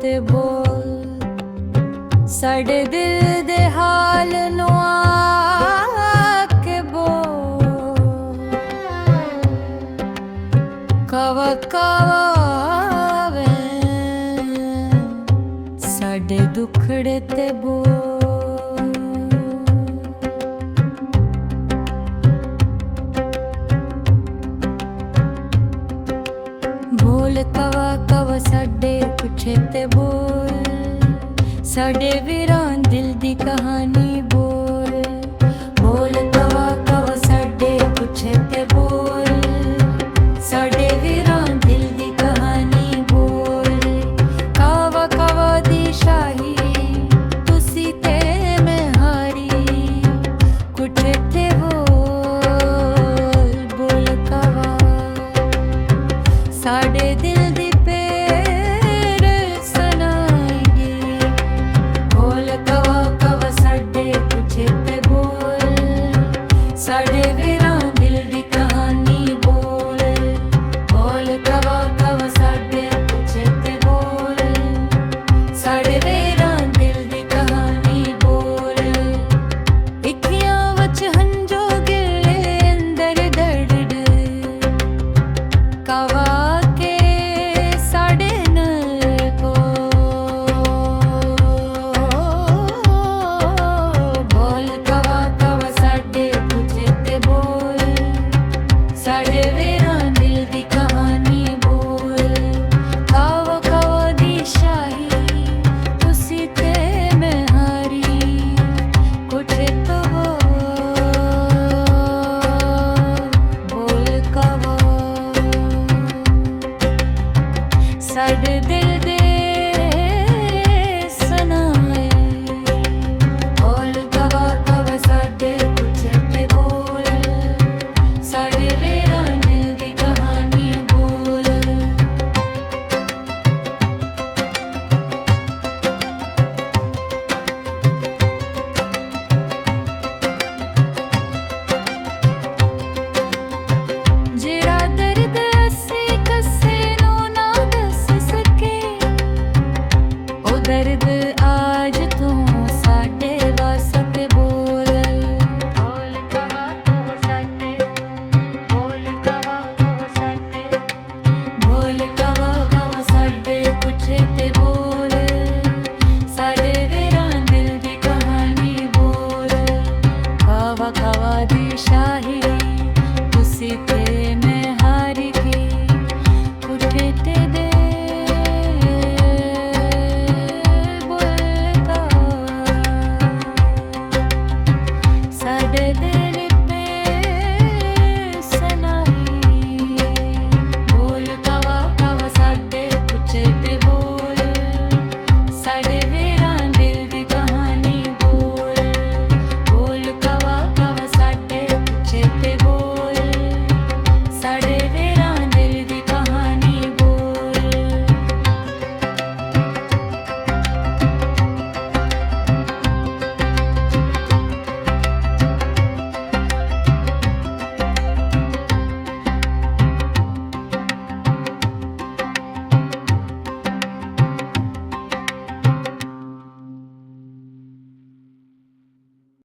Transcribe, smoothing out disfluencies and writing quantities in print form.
ਤੇ ਬੋਲ, ਸਾਡੇ ਦਿਲ ਦੇ ਹਾਲ ਨੂੰ ਆ ਕੇ ਬੋਲ। ਕਵਾ ਕਵਾ ਵੇ ਸਾਡੇ ਦੁਖੜੇ ਤੇ ਬੋਲ। ਬੋਲ ਕਵਾ ਕਵਾ ਸਾਡੇ ਪਿੱਛੇ ਤੇ ਬੋਲ, ਸਾਡੇ ਵੀਰਾਂ ਦਿਲ ਦੀ ਕਹਾਣੀ ਬੋਲ। ਬੋਲ ਕਵਾ ਕਵਾ ਸਾਡੇ ਪਿੱਛੇ ਤੇ ਬੋਲ, ਸਾਡੇ ਵੀਰਾਂ ਦਿਲ ਦੀ ਕਹਾਣੀ ਬੋਲ। ਕਵਾ ਕਵਾ ਦੀ ਸ਼ਾਹੀ ਤੁਸੀਂ ਤੇ ਮੈਂ ਹਾਰੀ, ਕੁਛ ਤੇ ਬੋਲ। ਬੋਲ ਕਵਾ ਸਾਡੇ ਦਿਲ ਦੀ ਪੇਰ ਸੁਣਾਈਏ। ਬੋਲ ਕਵਾ ਕਵਾ ਸਾਡੇ ਪਿੱਛੇ ਤੇ ਬੋਲ, ਸਾਡੇ ਵੀਰਾਂ ਦਿਲ ਦੀ ਕਹਾਣੀ ਬੋਲ। ਬੋਲ ਕਵਾ ਕਵਾ ਸਾਡੇ ਪਿੱਛੇ ਤੇ ਬੋਲ, ਸਾਡੇ ਵੀਰਾਂ ਦਿਲ ਦੀ ਕਹਾਣੀ ਬੋਲ। ਅੱਖੀਆਂ ਵਿੱਚ ਹੰਝੂ ਗਿਰੇ ਅੰਦਰ ਦਰਦ ਕਵਾ ਸਾਡੇ ਵੀਰਾਂ ਦਿਲ ਦੀ ਕਹਾਣੀ ਬੋਲ। ਕਵਾ ਕਵਾ ਦੀ ਸ਼ਾਹੀ ਤੁਸੀਂ ਤੇ ਮੈਂ ਹਾਰੀ, ਕੁਛ ਤੋ ਬੋਲ ਕਵਾ ਸਾਡੇ ਦਿਲ ਦੇ ਸੁਣਾਏ। ਬੋਲ ਕਵਾ ਕਵਾ ਸਾਡੇ ਪਿੱਛੇ ਤੇ ਬੋਲ, ਸਾਡੇ ਜਿਹੜਾ